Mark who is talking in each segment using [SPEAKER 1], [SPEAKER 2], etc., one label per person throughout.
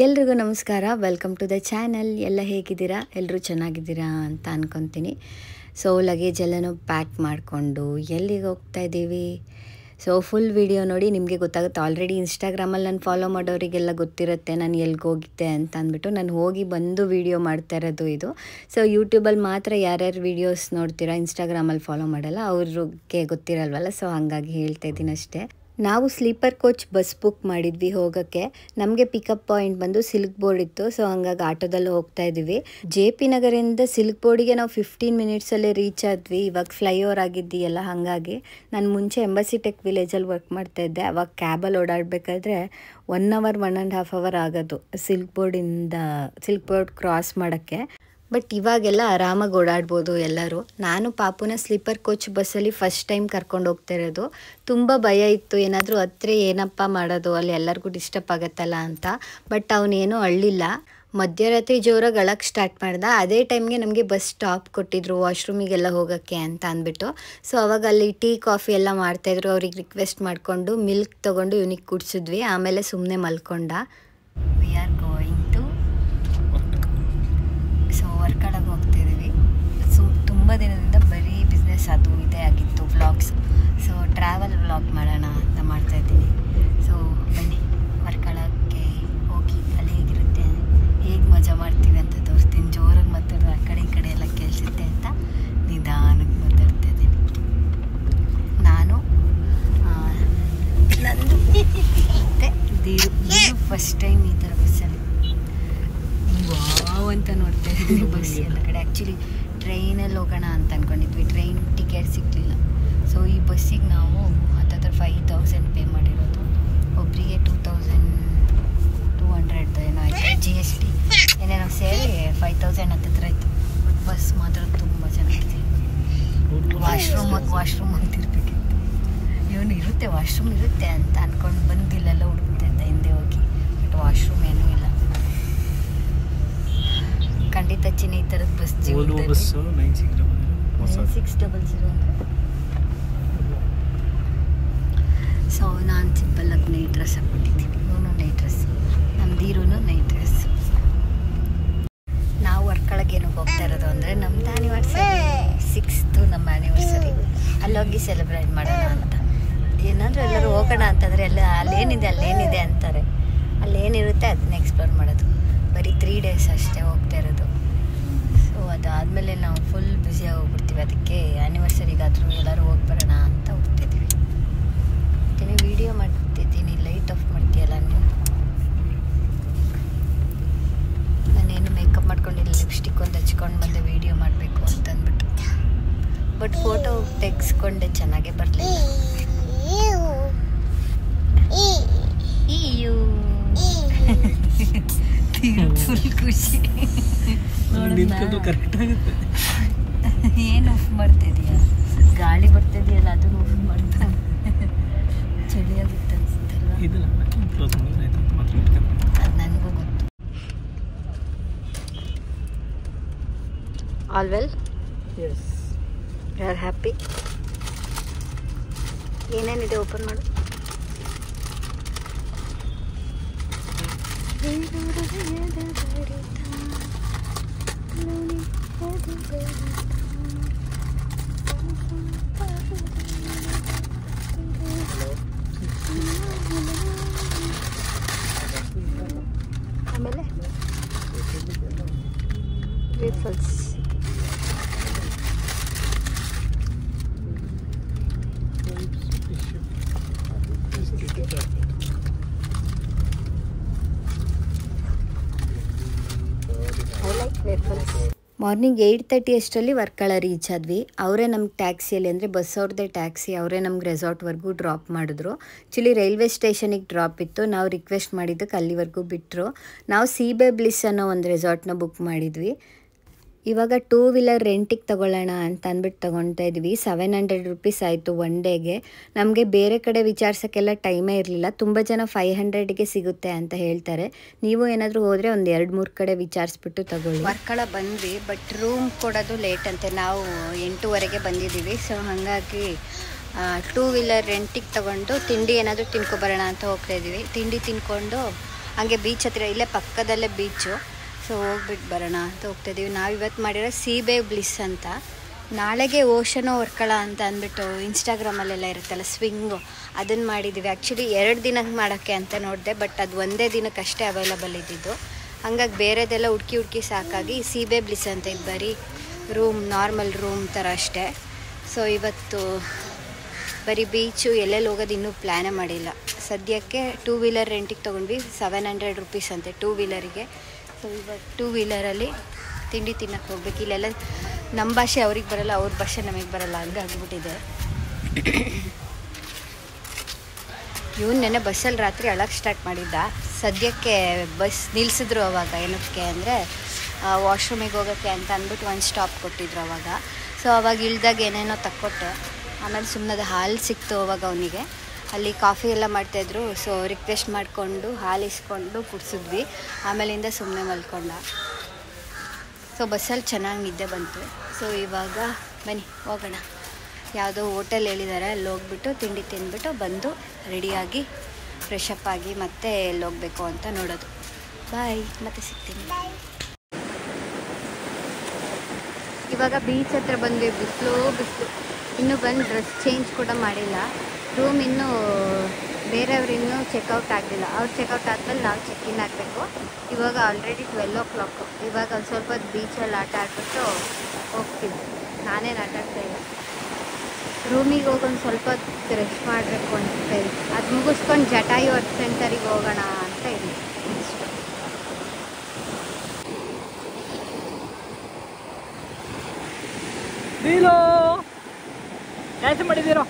[SPEAKER 1] ಎಲ್ರಿಗೂ ನಮಸ್ಕಾರ. Welcome to the channel. ಎಲ್ಲ ಹೇಗಿದ್ದೀರಾ? ಎಲ್ಲರೂ ಚೆನ್ನಾಗಿದ್ದೀರಾ ಅಂತ ಅಂದ್ಕೊತೀನಿ. ಸೊ ಲಗೇಜ್ ಎಲ್ಲನೂ ಪ್ಯಾಕ್ ಮಾಡಿಕೊಂಡು ಎಲ್ಲಿಗೆ ಹೋಗ್ತಾ ಇದ್ದೀವಿ? ಸೊ ಫುಲ್ ವಿಡಿಯೋ ನೋಡಿ ನಿಮಗೆ ಗೊತ್ತಾಗುತ್ತೆ. ಆಲ್ರೆಡಿ ಇನ್ಸ್ಟಾಗ್ರಾಮಲ್ಲಿ ನಾನು ಫಾಲೋ ಮಾಡೋರಿಗೆಲ್ಲ ಗೊತ್ತಿರುತ್ತೆ ನಾನು ಎಲ್ಲಿಗೆ ಹೋಗಿದ್ದೆ ಅಂತ ಅಂದ್ಬಿಟ್ಟು. ನಾನು ಹೋಗಿ ಬಂದು ವೀಡಿಯೋ ಮಾಡ್ತಾ ಇರೋದು ಇದು. ಸೊ ಯೂಟ್ಯೂಬಲ್ಲಿ ಮಾತ್ರ ಯಾರ್ಯಾರು ವೀಡಿಯೋಸ್ ನೋಡ್ತೀರಾ, ಇನ್ಸ್ಟಾಗ್ರಾಮಲ್ಲಿ ಫಾಲೋ ಮಾಡಲ್ಲ, ಅವ್ರಿಗೆ ಗೊತ್ತಿರಲ್ವಲ್ಲ. ಸೊ ಹಾಗಾಗಿ ಹೇಳ್ತಾ ಇದ್ದೀನಿ ಅಷ್ಟೇ. ನಾವು ಸ್ಲೀಪರ್ ಕೋಚ್ ಬಸ್ ಬುಕ್ ಮಾಡಿದ್ವಿ ಹೋಗೋಕ್ಕೆ. ನಮಗೆ ಪಿಕಪ್ ಪಾಯಿಂಟ್ ಬಂದು ಸಿಲ್ಕ್ ಬೋರ್ಡ್ ಇತ್ತು. ಸೊ ಹಂಗಾಗಿ ಆಟೋದಲ್ಲಿ ಹೋಗ್ತಾ ಇದ್ವಿ. JP ನಗರದಿಂದ ಸಿಲ್ಕ್ ಬೋರ್ಡಿಗೆ ನಾವು 15 ಮಿನಿಟ್ಸಲ್ಲೇ ರೀಚ್ ಆದ್ವಿ. ಇವಾಗ ಫ್ಲೈಓವರ್ ಆಗಿದ್ದೀಯಲ್ಲ, ಹಾಗಾಗಿ ನಾನು ಮುಂಚೆ ಎಂಬಸಿ ಟೆಕ್ ವಿಲೇಜಲ್ಲಿ ವರ್ಕ್ ಮಾಡ್ತಾ ಇದ್ದೆ. ಅವಾಗ ಕ್ಯಾಬಲ್ಲಿ ಓಡಾಡಬೇಕಾದ್ರೆ 1 ಅವರ್ 1.5 ಅವರ್ ಆಗೋದು ಸಿಲ್ಕ್ ಬೋರ್ಡ್ ಕ್ರಾಸ್ ಮಾಡೋಕ್ಕೆ. ಬಟ್ ಇವಾಗೆಲ್ಲ ಆರಾಮಾಗಿ ಓಡಾಡ್ಬೋದು ಎಲ್ಲರೂ. ನಾನು ಪಾಪುನ ಸ್ಲೀಪರ್ ಕೋಚ್ ಬಸ್ಸಲ್ಲಿ ಫಸ್ಟ್ ಟೈಮ್ ಕರ್ಕೊಂಡು ಹೋಗ್ತಾ ಇರೋದು. ತುಂಬ ಭಯ ಇತ್ತು, ಏನಾದರೂ ಹತ್ರ ಏನಪ್ಪ ಮಾಡೋದು, ಅಲ್ಲಿ ಎಲ್ಲರಿಗೂ ಡಿಸ್ಟರ್ಬ್ ಆಗುತ್ತಲ್ಲ ಅಂತ. ಬಟ್ ಅವನೇನೂ ಅಳ್ಳಿಲ್ಲ. ಮಧ್ಯರಾತ್ರಿ ಜೋರಾಗಿ ಅಳಕ್ಕೆ ಸ್ಟಾರ್ಟ್ ಮಾಡ್ದ. ಅದೇ ಟೈಮ್ಗೆ ನಮಗೆ ಬಸ್ ಸ್ಟಾಪ್ ಕೊಟ್ಟಿದ್ರು ವಾಶ್ರೂಮಿಗೆಲ್ಲ ಹೋಗೋಕ್ಕೆ ಅಂತ ಅಂದ್ಬಿಟ್ಟು. ಸೊ ಅವಾಗ ಅಲ್ಲಿ ಟೀ ಕಾಫಿ ಎಲ್ಲ ಮಾಡ್ತಾಯಿದ್ರು. ಅವ್ರಿಗೆ ರಿಕ್ವೆಸ್ಟ್ ಮಾಡಿಕೊಂಡು ಮಿಲ್ಕ್ ತೊಗೊಂಡು ಇವನಿಗೆ ಕುಡಿಸಿದ್ವಿ. ಆಮೇಲೆ ಸುಮ್ಮನೆ ಮಲ್ಕೊಂಡ. ವಿ ಆರ್ ಗೋಯಿಂಗ್ ಟು ವರ್ಕಳಗೆ ಹೋಗ್ತಿದ್ದೀವಿ. ಸೊ ತುಂಬ ದಿನದಿಂದ ಬರೀ ಬಿಸ್ನೆಸ್ ಅದು ಇದೇ ಆಗಿತ್ತು, ವ್ಲಾಗ್ಸ್. ಸೊ ಟ್ರಾವೆಲ್ ವ್ಲಾಗ್ ಮಾಡೋಣ ಅಂತ ಮಾಡ್ತಾಯಿದ್ದೀನಿ. ಸೊ ಬನ್ನಿ ವರ್ಕಳಕ್ಕೆ ಹೋಗಿ ಅಲ್ಲಿ ಹೇಗಿರುತ್ತೆ, ಹೇಗೆ ಮಜಾ ಮಾಡ್ತೀವಿ ಅಂತ ತೋರಿಸ್ತೀನಿ. ಜೋರಾಗಿ ಮಾತಾಡಿದ್ರೆ ಆ ಕಡೆ ಈ ಕಡೆ ಎಲ್ಲ ಕೇಳಿಸುತ್ತೆ ಅಂತ ನಿಧಾನಕ್ಕೆ ಮಾತಾಡ್ತಾ ಇದ್ದೀನಿ. ನಾನು ನಂದು ಮತ್ತು ದೀರು ಫಸ್ಟ್ ಟೈಮ್ ಈ ಥರ ಬಸ್ಸಲ್ಲಿ ವಾವ್ ಅಂತ ನೋಡ್ತಾ ಇದ್ದೀನಿ. ಬಸ್ ಎಲ್ಲ ಕಡೆ ಆ್ಯಕ್ಚುಲಿ ಟ್ರೈನಲ್ಲಿ ಹೋಗೋಣ ಅಂತ ಅಂದ್ಕೊಂಡಿದ್ವಿ. ಟ್ರೈನ್ ಟಿಕೆಟ್ ಸಿಗಲಿಲ್ಲ. ಸೊ ಈ ಬಸ್ಸಿಗೆ ನಾವು ಹತ್ತತ್ರ 5,000 ಪೇ ಮಾಡಿರೋದು. ಒಬ್ಬರಿಗೆ 2,200 ಏನೋ ಆಯಿತು. GST ಏನೇನೋ ಸೇರಿ 5,000 ಹತ್ತತ್ರ ಆಯಿತು. ಬಟ್ ಬಸ್ ಮಾತ್ರ ತುಂಬ ಚೆನ್ನಾಗಿದೆ. ವಾಶ್ರೂಮ್ ಅಂತಿರ್ಬೇಕಿತ್ತು. ಇವನು ಇರುತ್ತೆ, ವಾಶ್ರೂಮ್ ಇರುತ್ತೆ ಅಂತ ಅಂದ್ಕೊಂಡು ಬಂದಿಲ್ಲೆಲ್ಲ ಹುಡುಕ್ತೆ ಅಂತ ಹಿಂದೆ ಹೋಗಿ. ಬಟ್ ವಾಶ್ರೂಮ್ ಏನೂ ಇಲ್ಲ. ಖಂಡಿತ ಚಿನ್ನ ಈ ಥರದ ಬಸ್ ಜೀವನದಲ್ಲಿ 9600 ಅಂದರೆ. ಸೊ ನಾನು ಸಿಂಪಲ್ಲಾಗಿ ನೈಟ್ ಡ್ರೆಸ್ ಹಾಕ್ಬಿಟ್ಟಿದ್ದೀನಿ. ಇವನು ನೈಟ್ ಡ್ರೆಸ್, ನಮ್ದಿರೂ ನೈಟ್ ಡ್ರೆಸ್. ನಾವು ವರ್ಕಳಗೆ ಏನಕ್ಕೆ ಹೋಗ್ತಾ ಇರೋದು ಅಂದರೆ ನಮ್ಮದು ಆ್ಯನಿವರ್ಸರಿ 6th ನಮ್ಮ ಆ್ಯನಿವರ್ಸರಿ. ಅಲ್ಲೋಗಿ ಸೆಲೆಬ್ರೇಟ್ ಮಾಡೋಣ ಅಂತ. ಏನಾದರೂ ಎಲ್ಲರೂ ಹೋಗೋಣ ಅಂತಂದರೆ ಎಲ್ಲ ಅಲ್ಲೇನಿದೆ ಅಂತಾರೆ. ಅಲ್ಲೇನಿರುತ್ತೆ ಅದನ್ನ ಎಕ್ಸ್ಪ್ಲೋರ್ ಮಾಡೋದು. ಬರೀ 3 ಡೇಸ್ ಅಷ್ಟೇ ಹೋಗ್ತಾ ಇರೋದು. ಸೊ ಅದಾದಮೇಲೆ ನಾವು ಫುಲ್ ಬ್ಯುಸಿಯಾಗಿ ಹೋಗ್ಬಿಡ್ತೀವಿ. ಅದಕ್ಕೆ ಆ್ಯನಿವರ್ಸರಿಗಾದರೂ ಎಲ್ಲರೂ ಹೋಗಿ ಬರೋಣ ಅಂತ ಹೋಗ್ತಿದ್ದೀವಿ. ವೀಡಿಯೋ ಮಾಡ್ತಿದ್ದೀನಿ. ಲೈಟ್ ಆಫ್ ಮಾಡ್ತೀಯಲ್ಲ ನೀವು. ನಾನೇನು ಮೇಕಪ್ ಮಾಡ್ಕೊಂಡಿಲ್ಲ, ಲಿಪ್ಸ್ಟಿಕ್ ಒಂದು ಹಚ್ಕೊಂಡು ಬಂದೆ ವೀಡಿಯೋ ಮಾಡಬೇಕು ಅಂತಂದ್ಬಿಟ್ಟು. ಬಟ್ ಫೋಟೋ ತೆಗೆಸ್ಕೊಂಡೆ, ಚೆನ್ನಾಗೇ ಬರಲಿಲ್ಲ. ಫುಲ್ ಖುಷಿ. ಏನು ಆಫ್ ಮಾಡ್ತಿದೀಯಾ? ಗಾಳಿ ಬರ್ತಿದೆಯಲ್ಲ, ಅದನ್ನು ಆಫ್ ಮಾಡ್ತಾ. ಚಳಿ ಆಗುತ್ತೆ ಅನ್ಸುತ್ತಲ್ವ? ಅದು ನನಗೂ ಗೊತ್ತು. All well? Yes. You are happy? ಏನೇನಿದೆ ಓಪನ್ ಮಾಡು. ಆಮೇಲೆ ವೇಫಲ್ಸ್. ಮಾರ್ನಿಂಗ್ 8:30 ಅಷ್ಟರಲ್ಲಿ ವರ್ಕಳ ರೀಚ್ ಆದ್ವಿ. ಅವರೇ ನಮ್ಗೆ ಟ್ಯಾಕ್ಸಿಯಲ್ಲಿ, ಅಂದರೆ ಬಸ್ ಅವ್ರದ್ದೇ ಟ್ಯಾಕ್ಸಿ, ಅವರೇ ನಮ್ಗೆ ರೆಸಾರ್ಟ್ವರೆಗೂ ಡ್ರಾಪ್ ಮಾಡಿದ್ರು. ಆ್ಯಕ್ಚುಲಿ ರೈಲ್ವೆ ಸ್ಟೇಷನಿಗೆ ಡ್ರಾಪ್ ಇತ್ತು. ನಾವು ರಿಕ್ವೆಸ್ಟ್ ಮಾಡಿದ್ದಕ್ಕೆ ಅಲ್ಲಿವರೆಗೂ ಬಿಟ್ಟರು. ನಾವು ಸೀಬೆ ಬ್ಲಿಸ್ ಅನ್ನೋ ಒಂದು ರೆಸಾರ್ಟ್ನ ಬುಕ್ ಮಾಡಿದ್ವಿ. ಇವಾಗ 2 ವೀಲರ್ ರೆಂಟಿಗೆ ತೊಗೊಳ್ಳೋಣ ಅಂತ ಅಂದ್ಬಿಟ್ಟು ತೊಗೊಳ್ತಾ ಇದ್ವಿ. 700 ರೂಪೀಸ್ ಆಯಿತು 1 ಡೇಗೆ. ನಮಗೆ ಬೇರೆ ಕಡೆ ವಿಚಾರಿಸೋಕ್ಕೆಲ್ಲ ಟೈಮೇ ಇರಲಿಲ್ಲ. ತುಂಬ ಜನ 500ಗೆ ಸಿಗುತ್ತೆ ಅಂತ ಹೇಳ್ತಾರೆ. ನೀವು ಏನಾದರೂ ಹೋದರೆ ಒಂದು 2-3 ಕಡೆ ವಿಚಾರಿಸ್ಬಿಟ್ಟು ತೊಗೊಳ್ಳಿ. ವರ್ಕಳ ಬಂದ್ವಿ, ಬಟ್ ರೂಮ್ ಕೊಡೋದು ಲೇಟ್ ಅಂತೆ. ನಾವು 8:30ಗೆ ಬಂದಿದ್ದೀವಿ. ಸೊ ಹಾಗಾಗಿ 2 ವೀಲರ್ ರೆಂಟಿಗೆ ತೊಗೊಂಡು ತಿಂಡಿ ಏನಾದರೂ ತಿನ್ಕೊಬರೋಣ ಅಂತ ಹೋಗ್ತಾ ಇದ್ದೀವಿ. ತಿಂಡಿ ತಿನ್ಕೊಂಡು ಹಾಗೆ ಬೀಚ್ ಹತ್ತಿರ ಇಲ್ಲೇ ಪಕ್ಕದಲ್ಲೇ ಬೀಚು. ಸೊ ಹೋಗ್ಬಿಟ್ಟು ಬರೋಣ ಅಂತ ಹೋಗ್ತಾಯಿದ್ದೀವಿ. ನಾವು ಇವತ್ತು ಮಾಡಿರೋ ಸೀಬೆ ಬ್ಲಿಸ್ ಅಂತ. ನಾಳೆಗೆ ಓಷನೋ ವರ್ಕಳ ಅಂತ ಅಂದ್ಬಿಟ್ಟು ಇನ್ಸ್ಟಾಗ್ರಾಮಲ್ಲೆಲ್ಲ ಇರುತ್ತಲ್ಲ ಸ್ವಿಂಗು, ಅದನ್ನು ಮಾಡಿದ್ದೀವಿ. ಆ್ಯಕ್ಚುಲಿ 2 ದಿನಕ್ಕೆ ಮಾಡೋಕ್ಕೆ ಅಂತ ನೋಡಿದೆ, ಬಟ್ ಅದು ಒಂದೇ ದಿನಕ್ಕಷ್ಟೇ ಅವೈಲಬಲ್ ಇದ್ದಿದ್ದು. ಹಂಗಾಗಿ ಬೇರೆದೆಲ್ಲ ಹುಡುಕಿ ಸಾಕಾಗಿ ಸೀಬೆ ಬ್ಲಿಸ್ ಅಂತ ಇದು ಬರೀ ರೂಮ್, ನಾರ್ಮಲ್ ರೂಮ್ ಥರ ಅಷ್ಟೇ. ಸೊ ಇವತ್ತು ಬರೀ ಬೀಚು, ಎಲ್ಲೆಲ್ಲಿ ಹೋಗೋದು ಇನ್ನೂ ಪ್ಲ್ಯಾನೇ ಮಾಡಿಲ್ಲ. ಸದ್ಯಕ್ಕೆ 2 ವೀಲರ್ ರೆಂಟಿಗೆ ತೊಗೊಂಡ್ವಿ, 700 ರುಪೀಸ್ ಅಂತೆ 2 ವೀಲರಿಗೆ. ಸೊ ಇವಾಗ 2 ವೀಲರಲ್ಲಿ ತಿಂಡಿ ತಿನ್ನಕ್ಕೆ ಹೋಗ್ಬೇಕು. ಇಲ್ಲೆಲ್ಲ ನಮ್ಮ ಭಾಷೆ ಅವ್ರಿಗೆ ಬರೋಲ್ಲ, ಅವ್ರ ಭಾಷೆ ನಮಗೆ ಬರೋಲ್ಲ, ಹಂಗೆ ಆಗ್ಬಿಟ್ಟಿದೆ. ಇವನು ನೆನ್ನೆ ಬಸ್ಸಲ್ಲಿ ರಾತ್ರಿ ಅಳಕ್ಕೆ ಸ್ಟಾರ್ಟ್ ಮಾಡಿದ್ದ. ಸದ್ಯಕ್ಕೆ ಬಸ್ ನಿಲ್ಲಿಸಿದ್ರು ಅವಾಗ. ಏನಕ್ಕೆ ಅಂದರೆ ವಾಶ್ರೂಮಿಗೆ ಹೋಗೋಕ್ಕೆ ಅಂತ ಅಂದ್ಬಿಟ್ಟು ಒಂದು ಸ್ಟಾಪ್ ಕೊಟ್ಟಿದ್ರು ಅವಾಗ. ಸೊ ಅವಾಗ ಇಳ್ದಾಗ ಏನೇನೋ ತಕ್ಕೊಟ್ಟೆ. ಆಮೇಲೆ ಸುಮ್ಮನೆ ಹಾಲು ಸಿಕ್ತು ಅವಾಗ ಅವನಿಗೆ. ಅಲ್ಲಿ ಕಾಫಿ ಎಲ್ಲ ಮಾಡ್ತಾಯಿದ್ರು. ಸೊ ರಿಕ್ವೆಸ್ಟ್ ಮಾಡಿಕೊಂಡು ಹಾಲು ಇಸ್ಕೊಂಡು ಕುಡಿಸಿದ್ವಿ. ಆಮೇಲಿಂದ ಸುಮ್ಮನೆ ಮಲ್ಕೊಂಡ. ಸೊ ಬಸ್ಸಲ್ಲಿ ಚೆನ್ನಾಗಿ ನಿದ್ದೆ ಬಂತು. ಸೊ ಇವಾಗ ಬನ್ನಿ ಹೋಗೋಣ. ಯಾವುದೋ ಹೋಟೆಲ್ ಹೇಳಿದ್ದಾರೆ, ಅಲ್ಲಿ ಹೋಗ್ಬಿಟ್ಟು ತಿಂಡಿ ತಿಂದ್ಬಿಟ್ಟು ಬಂದು ರೆಡಿಯಾಗಿ ಫ್ರೆಶಪ್ ಆಗಿ ಮತ್ತೆ ಎಲ್ಲಿ ಹೋಗಬೇಕು ಅಂತ ನೋಡೋದು. ಬಾಯ್, ಮತ್ತೆ ಸಿಗ್ತೀನಿ. ಇವಾಗ ಬೀಚ್ ಹತ್ರ ಬಂದ್ವಿ. ಬಿಸಿಲು ಇನ್ನೂ ಬಂದು ಡ್ರೆಸ್ ಚೇಂಜ್ ಕೂಡ ಮಾಡಿಲ್ಲ. ರೂಮ್ ಇನ್ನೂ ಬೇರೆಯವ್ರು ಇನ್ನೂ ಚೆಕ್ಔಟ್ ಆಗಲಿಲ್ಲ. ಅವ್ರು ಚೆಕ್ಔಟ್ ಆದಮೇಲೆ ನಾವು ಚೆಕ್-ಇನ್ ಆಗಬೇಕು. ಇವಾಗ ಆಲ್ರೆಡಿ 12 o'clock. ಇವಾಗ ಒಂದು ಸ್ವಲ್ಪ ಹೊತ್ತು ಬೀಚಲ್ಲಿ ಆಟ ಆಡ್ಬಿಟ್ಟು ಹೋಗ್ತೀವಿ. ನಾನೇನು ಆಟ ಆಡ್ತಾಯಿಲ್ಲ. ರೂಮಿಗೆ ಹೋಗಿ ಒಂದು ಸ್ವಲ್ಪ ಹೊತ್ತು ರೆಸ್ಟ್ ಮಾಡಬೇಕು ಅನಿಸ್ತಾ ಇದೆ. ಅದು ಮುಗಿಸ್ಕೊಂಡು ಜಟಾಯು ಅರ್ತ್ ಸೆಂಟರಿಗೆ ಹೋಗೋಣ ಅಂತ ಇದ್ದೀನಿ. Next
[SPEAKER 2] dance ಮಾಡಿದ್ದೀರೋ?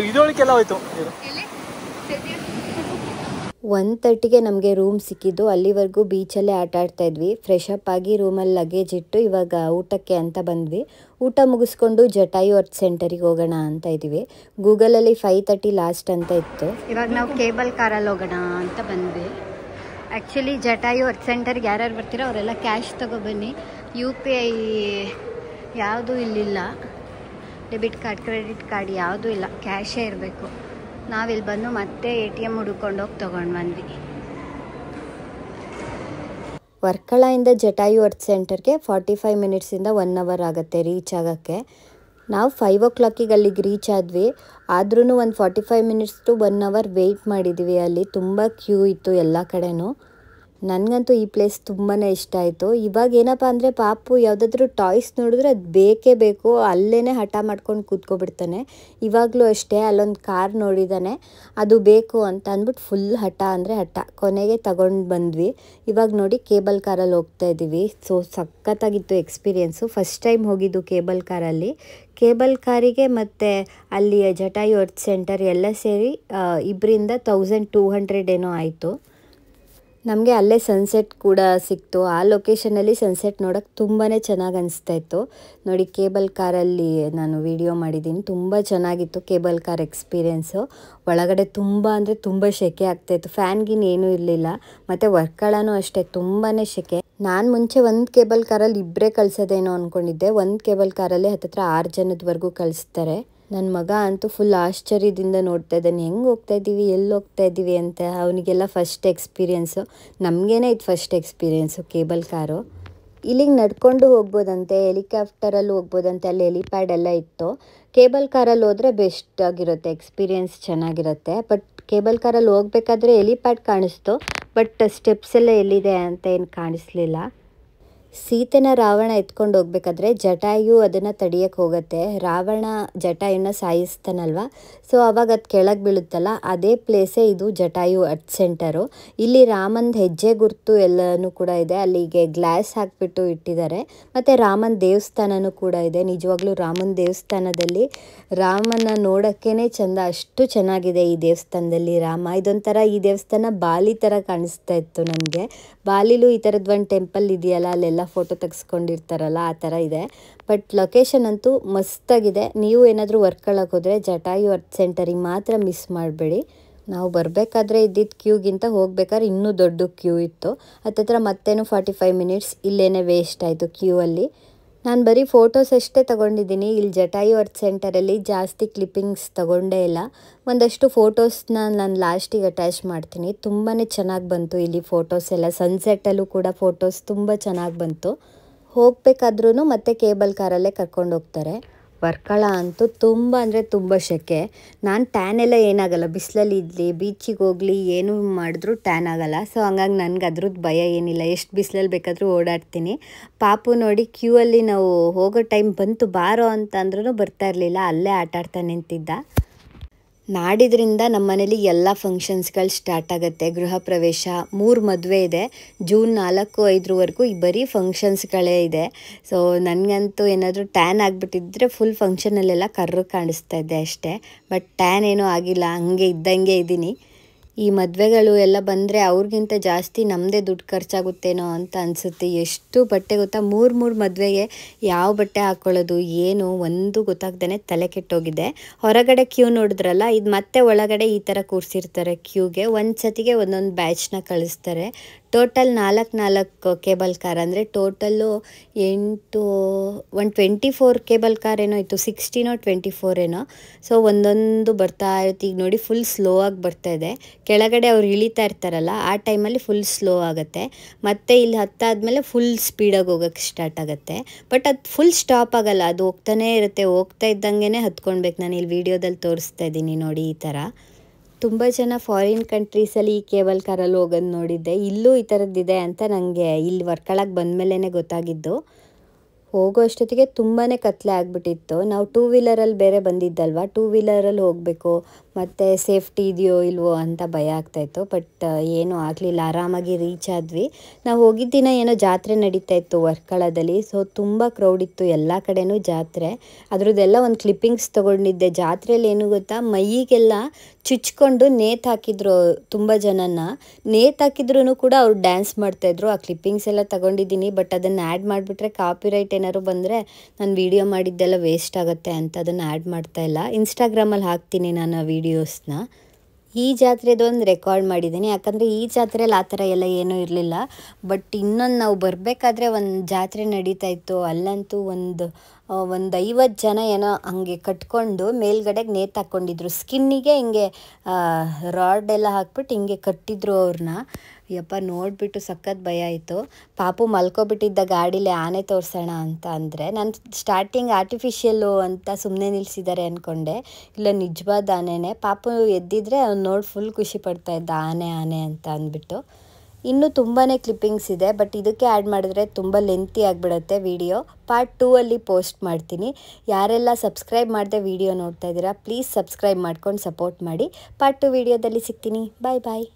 [SPEAKER 2] ಇದೊಳಗೆಲ್ಲ ಹೋಯ್ತು.
[SPEAKER 1] 1:30ಗೆ ನಮಗೆ ರೂಮ್ ಸಿಕ್ಕಿದ್ದು. ಅಲ್ಲಿವರೆಗೂ ಬೀಚಲ್ಲೇ ಆಟ ಆಡ್ತಾಯಿದ್ವಿ. ಫ್ರೆಶಪ್ ಆಗಿ ರೂಮಲ್ಲಿ ಲಗೇಜ್ ಇಟ್ಟು ಇವಾಗ ಊಟಕ್ಕೆ ಅಂತ ಬಂದ್ವಿ. ಊಟ ಮುಗಿಸ್ಕೊಂಡು ಜಟಾಯು ಅರ್ತ್ ಸೆಂಟರಿಗೆ ಹೋಗೋಣ ಅಂತ ಇದ್ದೀವಿ. ಗೂಗಲಲ್ಲಿ 5:30 ಲಾಸ್ಟ್ ಅಂತ ಇತ್ತು. ಇವಾಗ ನಾವು ಕೇಬಲ್ ಕಾರಲ್ಲಿ ಹೋಗೋಣ ಅಂತ ಬಂದ್ವಿ. ಆ್ಯಕ್ಚುಲಿ ಜಟಾಯು ಅರ್ತ್ ಸೆಂಟರ್ಗೆ ಯಾರ್ಯಾರು ಬರ್ತೀರೋ ಅವರೆಲ್ಲ ಕ್ಯಾಶ್ ತೊಗೊಬನ್ನಿ. UPI ಯಾವುದೂ ಇಲ್ಲಿಲ್ಲ. ಡೆಬಿಟ್ ಕಾರ್ಡ್, ಕ್ರೆಡಿಟ್ ಕಾರ್ಡ್ ಯಾವುದೂ ಇಲ್ಲ, ಕ್ಯಾಶೇ ಇರಬೇಕು. ನಾವಿಲ್ಲಿ ಬಂದು ಮತ್ತೆ ATM ಹುಡುಕೊಂಡು ಹೋಗಿ ತೊಗೊಂಡು ಬಂದ್ವಿ. ವರ್ಕಳದಿಂದ ಜಟಾಯು ಅರ್ತ್ ಸೆಂಟರ್ಗೆ 45 ಮಿನಿಟ್ಸಿಂದ 1 ಅವರ್ ಆಗುತ್ತೆ ರೀಚ್ ಆಗೋಕ್ಕೆ. ನಾವು 5 o'clock ಅಲ್ಲಿಗೆ ರೀಚ್ ಆದ್ವಿ. ಆದ್ರೂ ಒಂದು 45 ಮಿನಿಟ್ಸ್ ಟು 1 ಅವರ್ ವೆಯ್ಟ್ ಮಾಡಿದ್ದೀವಿ. ಅಲ್ಲಿ ತುಂಬ ಕ್ಯೂ ಇತ್ತು ಎಲ್ಲ ಕಡೆನೂ. ನನಗಂತೂ ಈ ಪ್ಲೇಸ್ ತುಂಬಾ ಇಷ್ಟ ಆಯಿತು. ಇವಾಗ ಏನಪ್ಪ ಅಂದರೆ ಪಾಪು ಯಾವುದಾದ್ರೂ ಟಾಯ್ಸ್ ನೋಡಿದ್ರೆ ಅದು ಬೇಕೇ ಬೇಕು, ಅಲ್ಲೇ ಹಠ ಮಾಡ್ಕೊಂಡು ಕೂತ್ಕೊಬಿಡ್ತಾನೆ. ಇವಾಗಲೂ ಅಷ್ಟೇ, ಅಲ್ಲೊಂದು ಕಾರ್ ನೋಡಿದ್ದಾನೆ, ಅದು ಬೇಕು ಅಂತ ಅಂದ್ಬಿಟ್ಟು ಫುಲ್ ಹಠ ಅಂದರೆ ಹಠ. ಕೊನೆಗೆ ತಗೊಂಡು ಬಂದ್ವಿ. ಇವಾಗ ನೋಡಿ ಕೇಬಲ್ ಕಾರಲ್ಲಿ ಹೋಗ್ತಾ ಇದ್ದೀವಿ. ಸೊ ಸಖತ್ತಾಗಿತ್ತು ಎಕ್ಸ್ಪೀರಿಯೆನ್ಸು. ಫಸ್ಟ್ ಟೈಮ್ ಹೋಗಿದ್ದು ಕೇಬಲ್ ಕಾರಲ್ಲಿ. ಕೇಬಲ್ ಕಾರಿಗೆ ಮತ್ತು ಅಲ್ಲಿ ಜಟಾಯು ಅರ್ತ್ ಸೆಂಟರ್ ಎಲ್ಲ ಸೇರಿ 1200 ಏನೋ ಆಯಿತು. ನಮಗೆ ಅಲ್ಲೇ ಸನ್ಸೆಟ್ ಕೂಡ ಸಿಕ್ತು. ಆ ಲೊಕೇಶನಲ್ಲಿ ಸನ್ಸೆಟ್ ನೋಡೋಕ್ಕೆ ತುಂಬಾ ಚೆನ್ನಾಗಿ ಅನಿಸ್ತಾ ಇತ್ತು. ನೋಡಿ ಕೇಬಲ್ ಕಾರಲ್ಲಿ ನಾನು ವಿಡಿಯೋ ಮಾಡಿದ್ದೀನಿ. ತುಂಬ ಚೆನ್ನಾಗಿತ್ತು ಕೇಬಲ್ ಕಾರ್ ಎಕ್ಸ್ಪೀರಿಯೆನ್ಸು. ಒಳಗಡೆ ತುಂಬ ಅಂದರೆ ತುಂಬ ಸೆಕೆ ಆಗ್ತಾಯಿತ್ತು. ಫ್ಯಾನ್ಗಿನ್ ಏನೂ ಇರಲಿಲ್ಲ. ಮತ್ತು ವರ್ಕಳನೂ ಅಷ್ಟೇ ತುಂಬಾ ಸೆಕೆ. ನಾನು ಮುಂಚೆ ಒಂದು ಕೇಬಲ್ ಕಾರಲ್ಲಿ ಇಬ್ಬರೇ ಕಳಿಸೋದೇನೋ ಅಂದ್ಕೊಂಡಿದ್ದೆ. ಒಂದು ಕೇಬಲ್ ಕಾರಲ್ಲಿ ಹತ್ತತ್ರ 6 ಜನದವರೆಗೂ ಕಳಿಸ್ತಾರೆ. ನನ್ನ ಮಗ ಅಂತೂ ಫುಲ್ ಆಶ್ಚರ್ಯದಿಂದ ನೋಡ್ತಾ ಇದ್ದಾನೆ, ಹೆಂಗೆ ಹೋಗ್ತಾ ಇದ್ದೀವಿ, ಎಲ್ಲಿ ಹೋಗ್ತಾ ಇದ್ದೀವಿ ಅಂತ. ಅವನಿಗೆಲ್ಲ ಫಸ್ಟ್ ಎಕ್ಸ್ಪೀರಿಯೆನ್ಸು, ನಮಗೇನೆ ಇದು ಫಸ್ಟ್ ಎಕ್ಸ್ಪೀರಿಯೆನ್ಸು ಕೇಬಲ್ ಕಾರು. ಇಲ್ಲಿಗೆ ನಡ್ಕೊಂಡು ಹೋಗ್ಬೋದಂತೆ, ಹೆಲಿಕಾಪ್ಟರಲ್ಲಿ ಹೋಗ್ಬೋದಂತೆ, ಅಲ್ಲಿ ಹೆಲಿಪ್ಯಾಡ್ ಎಲ್ಲ ಇತ್ತು. ಕೇಬಲ್ ಕಾರಲ್ಲಿ ಹೋದರೆ ಬೆಸ್ಟ್ ಆಗಿರುತ್ತೆ, ಎಕ್ಸ್ಪೀರಿಯೆನ್ಸ್ ಚೆನ್ನಾಗಿರುತ್ತೆ. ಬಟ್ ಕೇಬಲ್ ಕಾರಲ್ಲಿ ಹೋಗ್ಬೇಕಾದ್ರೆ ಹೆಲಿಪ್ಯಾಡ್ ಕಾಣಿಸ್ತು, ಬಟ್ ಸ್ಟೆಪ್ಸ್ ಎಲ್ಲ ಎಲ್ಲಿದೆ ಅಂತ ಏನು ಕಾಣಿಸ್ಲಿಲ್ಲ. ಸೀತೆನ ರಾವಣ ಎತ್ಕೊಂಡು ಹೋಗ್ಬೇಕಾದ್ರೆ ಜಟಾಯು ಅದನ್ನು ತಡಿಯಕ್ಕೆ ಹೋಗುತ್ತೆ. ರಾವಣ ಜಟಾಯುನ ಸಾಯಿಸ್ತಾನಲ್ವ, ಸೊ ಅವಾಗ ಅದು ಕೆಳಗೆ ಬೀಳುತ್ತಲ್ಲ, ಅದೇ ಪ್ಲೇಸೇ ಇದು ಜಟಾಯು ಅರ್ತ್ ಸೆಂಟರು. ಇಲ್ಲಿ ರಾಮನ ಹೆಜ್ಜೆ ಗುರುತು ಎಲ್ಲನೂ ಕೂಡ ಇದೆ, ಅಲ್ಲಿಗೆ ಗ್ಲಾಸ್ ಹಾಕಿಬಿಟ್ಟು ಇಟ್ಟಿದ್ದಾರೆ. ಮತ್ತು ರಾಮನ ದೇವಸ್ಥಾನನೂ ಕೂಡ ಇದೆ. ನಿಜವಾಗ್ಲೂ ರಾಮನ ದೇವಸ್ಥಾನದಲ್ಲಿ ರಾಮನ ನೋಡೋಕ್ಕೇ ಚೆಂದ, ಅಷ್ಟು ಚೆನ್ನಾಗಿದೆ ಈ ದೇವಸ್ಥಾನದಲ್ಲಿ ರಾಮ. ಇದೊಂಥರ ಈ ದೇವಸ್ಥಾನ ಬಾಲಿ ಥರ ಕಾಣಿಸ್ತಾ ಇತ್ತು ನನಗೆ. ಬಾಲಿಲೂ ಈ ಥರದ್ದು ಒಂದು ಟೆಂಪಲ್ ಇದೆಯಲ್ಲ, ಅಲ್ಲೆಲ್ಲ ಫೋಟೋ ತೆಗೆಸ್ಕೊಂಡಿರ್ತಾರಲ್ಲ, ಆ ಥರ ಇದೆ. ಬಟ್ ಲೊಕೇಶನ್ ಅಂತೂ ಮಸ್ತಾಗಿದೆ. ನೀವು ಏನಾದರೂ ವರ್ಕಳಕ್ಕೆ ಹೋದರೆ ಜಟಾಯು ಅರ್ತ್ ಸೆಂಟರಿಗೆ ಮಾತ್ರ ಮಿಸ್ ಮಾಡಬೇಡಿ. ನಾವು ಬರಬೇಕಾದ್ರೆ ಇದ್ದಿದ್ದ ಕ್ಯೂಗಿಂತ ಹೋಗ್ಬೇಕಾದ್ರೆ ಇನ್ನೂ ದೊಡ್ಡ ಕ್ಯೂ ಇತ್ತು. ಹತ್ತತ್ರ ಮತ್ತೇನು 45 ಮಿನಿಟ್ಸ್ ಇಲ್ಲೇ ವೇಸ್ಟ್ ಆಯಿತು ಕ್ಯೂ ಅಲ್ಲಿ. ನಾನು ಬರೀ ಫೋಟೋಸ್ ಅಷ್ಟೇ ತೊಗೊಂಡಿದ್ದೀನಿ. ಇಲ್ಲಿ ಜಟಾಯು ಅರ್ತ್ ಸೆಂಟರಲ್ಲಿ ಜಾಸ್ತಿ ಕ್ಲಿಪ್ಪಿಂಗ್ಸ್ ತೊಗೊಂಡೇ ಇಲ್ಲ. ಒಂದಷ್ಟು ಫೋಟೋಸ್ನ ನಾನು ಲಾಸ್ಟಿಗೆ ಅಟ್ಯಾಚ್ ಮಾಡ್ತೀನಿ. ತುಂಬಾ ಚೆನ್ನಾಗಿ ಬಂತು ಇಲ್ಲಿ ಫೋಟೋಸ್ ಎಲ್ಲ. ಸನ್ಸೆಟ್ಟಲ್ಲೂ ಕೂಡ ಫೋಟೋಸ್ ತುಂಬ ಚೆನ್ನಾಗಿ ಬಂತು. ಹೋಗಬೇಕಾದ್ರೂ ಮತ್ತೆ ಕೇಬಲ್ ಕಾರಲ್ಲೇ ಕರ್ಕೊಂಡು ಹೋಗ್ತಾರೆ. ವರ್ಕಳ ಅಂತೂ ತುಂಬ ಅಂದರೆ ತುಂಬ ಸೆಕೆ. ನಾನು ಟ್ಯಾನ್ ಎಲ್ಲ ಏನಾಗಲ್ಲ, ಬಿಸಿಲಲ್ಲಿ ಇದ್ಲಿ ಬೀಚಿಗೆ ಹೋಗಲಿ ಏನು ಮಾಡಿದ್ರೂ ಟ್ಯಾನ್ ಆಗಲ್ಲ. ಸೊ ಹಂಗಾಗಿ ನನಗೆ ಅದ್ರದ್ದು ಭಯ ಏನಿಲ್ಲ, ಎಷ್ಟು ಬಿಸಿಲಲ್ಲಿ ಬೇಕಾದರೂ ಓಡಾಡ್ತೀನಿ. ಪಾಪು ನೋಡಿ ಕ್ಯೂ ಅಲ್ಲಿ ನಾವು ಹೋಗೋ ಟೈಮ್ ಬಂತು ಬಾರೋ ಅಂತ ಅಂದ್ರೂ ಬರ್ತಾ ಇರಲಿಲ್ಲ, ಅಲ್ಲೇ ಆಟಾಡ್ತಾ ನಿಂತಿದ್ದ. ನಾಡಿದ್ರಿಂದ ನಮ್ಮ ಮನೇಲಿ ಎಲ್ಲ ಫಂಕ್ಷನ್ಸ್ಗಳು ಸ್ಟಾರ್ಟ್ ಆಗುತ್ತೆ. ಗೃಹ ಪ್ರವೇಶ, 3 ಮದುವೆ ಇದೆ. ಜೂನ್ 4-5ವರೆಗೂ ಬರೀ ಫಂಕ್ಷನ್ಸ್ಗಳೇ ಇದೆ. ಸೊ ನನಗಂತೂ ಏನಾದರೂ ಟ್ಯಾನ್ ಆಗಿಬಿಟ್ಟಿದ್ರೆ ಫುಲ್ ಫಂಕ್ಷನಲ್ಲೆಲ್ಲ ಕರ್ರು ಕಾಣಿಸ್ತಾ ಇದ್ದೆ ಅಷ್ಟೇ. ಬಟ್ ಟ್ಯಾನ್ ಏನೂ ಆಗಿಲ್ಲ, ಹಂಗೆ ಇದ್ದಂಗೆ ಇದ್ದೀನಿ. ಈ ಮದುವೆಗಳು ಎಲ್ಲ ಬಂದರೆ ಅವ್ರಿಗಿಂತ ಜಾಸ್ತಿ ನಮ್ಮದೇ ದುಡ್ಡು ಖರ್ಚಾಗುತ್ತೇನೋ ಅಂತ ಅನಿಸುತ್ತೆ. ಎಷ್ಟು ಬಟ್ಟೆ ಗೊತ್ತಾ, 3 ಮದುವೆಗೆ ಯಾವ ಬಟ್ಟೆ ಹಾಕ್ಕೊಳ್ಳೋದು ಏನು ಒಂದು ಗೊತ್ತಾಗ್ದೇ ತಲೆ ಕೆಟ್ಟೋಗಿದೆ. ಹೊರಗಡೆ ಕ್ಯೂ ನೋಡಿದ್ರಲ್ಲ, ಇದು ಮತ್ತೆ ಒಳಗಡೆ ಈ ಥರ ಕೂರಿಸಿರ್ತಾರೆ ಕ್ಯೂಗೆ. ಒಂದು ಸತಿಗೆ ಒಂದೊಂದು ಬ್ಯಾಚ್ನ ಕಳಿಸ್ತಾರೆ. ಟೋಟಲ್ 4 ಕೇಬಲ್ ಕಾರ್, ಅಂದರೆ ಟೋಟಲ್ಲು 24 ಕೇಬಲ್ ಕಾರ್ ಏನೋ ಇತ್ತು, 16 24 ಏನೋ. ಸೊ ಒಂದೊಂದು ಬರ್ತಾ ಇರುತ್ತೆ. ಈಗ ನೋಡಿ ಫುಲ್ ಸ್ಲೋ ಆಗಿ ಬರ್ತಾ ಇದೆ. ಕೆಳಗಡೆ ಅವ್ರು ಇಳಿತಾ ಇರ್ತಾರಲ್ಲ, ಆ ಟೈಮಲ್ಲಿ ಫುಲ್ ಸ್ಲೋ ಆಗುತ್ತೆ. ಮತ್ತು ಇಲ್ಲಿ ಹತ್ತಾದ್ಮೇಲೆ ಫುಲ್ ಸ್ಪೀಡಾಗಿ ಹೋಗೋಕ್ಕೆ ಸ್ಟಾರ್ಟ್ ಆಗುತ್ತೆ. ಬಟ್ ಅದು ಫುಲ್ ಸ್ಟಾಪ್ ಆಗೋಲ್ಲ, ಅದು ಹೋಗ್ತಾನೇ ಇರುತ್ತೆ. ಹೋಗ್ತಾ ಇದ್ದಂಗೆ ಹತ್ಕೊಳ್ಬೇಕು. ನಾನು ಇಲ್ಲಿ ವಿಡಿಯೋದಲ್ಲಿ ತೋರಿಸ್ತಾ ಇದ್ದೀನಿ ನೋಡಿ, ಈ ಥರ. ತುಂಬ ಜನ ಫಾರಿನ್ ಕಂಟ್ರೀಸಲ್ಲಿ ಈ ಕೇಬಲ್ ಕಾರಲ್ಲಿ ಹೋಗೋದು ನೋಡಿದ್ದೆ. ಇಲ್ಲೂ ಈ ಥರದ್ದಿದೆ ಅಂತ ನನಗೆ ಇಲ್ಲಿ ವರ್ಕಳಕ್ಕೆ ಬಂದಮೇಲೆ ಗೊತ್ತಾಗಿದ್ದು. ಹೋಗೋ ಅಷ್ಟೊತ್ತಿಗೆ ತುಂಬಾ ಕತ್ಲೆ ಆಗಿಬಿಟ್ಟಿತ್ತು. ನಾವು 2 ವೀಲರಲ್ಲಿ ಬೇರೆ ಬಂದಿದ್ದಲ್ವ, 2 ವೀಲರಲ್ಲಿ ಹೋಗಬೇಕು, ಮತ್ತು ಸೇಫ್ಟಿ ಇದೆಯೋ ಇಲ್ವೋ ಅಂತ ಭಯ ಆಗ್ತಾಯಿತ್ತು. ಬಟ್ ಏನೂ ಆಗಲಿಲ್ಲ, ಆರಾಮಾಗಿ ರೀಚ್ ಆದ್ವಿ. ನಾವು ಹೋಗಿದ್ದ ದಿನ ಏನೋ ಜಾತ್ರೆ ನಡೀತಾ ಇತ್ತು ವರ್ಕಳದಲ್ಲಿ. ಸೊ ತುಂಬ ಕ್ರೌಡ್ ಇತ್ತು, ಎಲ್ಲ ಕಡೆನೂ ಜಾತ್ರೆ. ಅದ್ರದ್ದೆಲ್ಲ ಒಂದು ಕ್ಲಿಪ್ಪಿಂಗ್ಸ್ ತೊಗೊಂಡಿದ್ದೆ. ಜಾತ್ರೆಯಲ್ಲಿ ಏನು ಗೊತ್ತಾ, ಮೈಯಿಗೆಲ್ಲ ಚುಚ್ಕೊಂಡು ನೇತು ಹಾಕಿದ್ರು ತುಂಬ ಜನನ. ನೇತು ಹಾಕಿದ್ರೂ ಕೂಡ ಅವ್ರು ಡ್ಯಾನ್ಸ್ ಮಾಡ್ತಾಯಿದ್ರು. ಆ ಕ್ಲಿಪ್ಪಿಂಗ್ಸ್ ಎಲ್ಲ ತೊಗೊಂಡಿದ್ದೀನಿ. ಬಟ್ ಅದನ್ನು ಆ್ಯಡ್ ಮಾಡಿಬಿಟ್ರೆ ಕಾಪಿರೈಟ್ ಏನಾದ್ರು ಬಂದರೆ ನಾನು ವೀಡಿಯೋ ಮಾಡಿದ್ದೆಲ್ಲ ವೇಸ್ಟ್ ಆಗುತ್ತೆ ಅಂತ ಅದನ್ನು ಆ್ಯಡ್ ಮಾಡ್ತಾಯಿಲ್ಲ. ಇನ್ಸ್ಟಾಗ್ರಾಮಲ್ಲಿ ಹಾಕ್ತೀನಿ ನಾನು ಆ ವೀಡಿಯೋಸ್ನ. ಈ ಜಾತ್ರೆದು ಒಂದು ರೆಕಾರ್ಡ್ ಮಾಡಿದ್ದೀನಿ, ಯಾಕಂದರೆ ಈ ಜಾತ್ರೆಯಲ್ಲಿ ಆ ಥರ ಎಲ್ಲ ಏನೂ ಇರಲಿಲ್ಲ. ಬಟ್ ಇನ್ನೊಂದು ನಾವು ಬರಬೇಕಾದ್ರೆ ಒಂದು ಜಾತ್ರೆ ನಡೀತಾ ಇತ್ತು. ಅಲ್ಲಂತೂ ಒಂದು 50 ಜನ ಏನೋ ಹಂಗೆ ಕಟ್ಕೊಂಡು ಮೇಲ್ಗಡೆಗೆ ನೇತು ಹಾಕ್ಕೊಂಡಿದ್ರು. ಸ್ಕಿನ್ನಿಗೆ ಹಿಂಗೆ ರಾಡ್ ಎಲ್ಲ ಹಾಕ್ಬಿಟ್ಟು ಹಿಂಗೆ ಕಟ್ಟಿದ್ರು ಅವ್ರನ್ನ. ಯಪ್ಪ ನೋಡಿಬಿಟ್ಟು ಸಖತ್ ಭಯ ಆಯಿತು. ಪಾಪು ಮಲ್ಕೊಬಿಟ್ಟಿದ್ದ ಗಾಡೀಲಿ ಆನೆ ತೋರಿಸೋಣ ಅಂತ ಅಂದರೆ, ನಾನು ಸ್ಟಾರ್ಟಿಂಗ್ ಆರ್ಟಿಫಿಷಿಯಲ್ಲು ಅಂತ ಸುಮ್ಮನೆ ನಿಲ್ಲಿಸಿದ್ದಾರೆ ಅಂದ್ಕೊಂಡೆ. ಇಲ್ಲ ನಿಜವಾದ ಆನೆನೇ. ಪಾಪು ಎದ್ದಿದ್ರೆ ಅವ್ನು ನೋಡಿ ಫುಲ್ ಖುಷಿ ಪಡ್ತಾ ಇದ್ದ, ಆನೆ ಆನೆ ಅಂತ ಅಂದ್ಬಿಟ್ಟು. ಇನ್ನೂ ತುಂಬಾ ಕ್ಲಿಪ್ಪಿಂಗ್ಸ್ ಇದೆ, ಬಟ್ ಇದಕ್ಕೆ ಆ್ಯಡ್ ಮಾಡಿದ್ರೆ ತುಂಬ ಲೆಂತಿ ಆಗಿಬಿಡುತ್ತೆ ವಿಡಿಯೋ. ಪಾರ್ಟ್ 2 ಅಲ್ಲಿ ಪೋಸ್ಟ್ ಮಾಡ್ತೀನಿ. ಯಾರೆಲ್ಲ ಸಬ್ಸ್ಕ್ರೈಬ್ ಮಾಡದೆ ವಿಡಿಯೋ ನೋಡ್ತಾ ಇದ್ದೀರಾ, ಪ್ಲೀಸ್ ಸಬ್ಸ್ಕ್ರೈಬ್ ಮಾಡ್ಕೊಂಡು ಸಪೋರ್ಟ್ ಮಾಡಿ. ಪಾರ್ಟ್ 2 ವಿಡಿಯೋದಲ್ಲಿ ಸಿಗ್ತೀನಿ. ಬಾಯ್ ಬಾಯ್.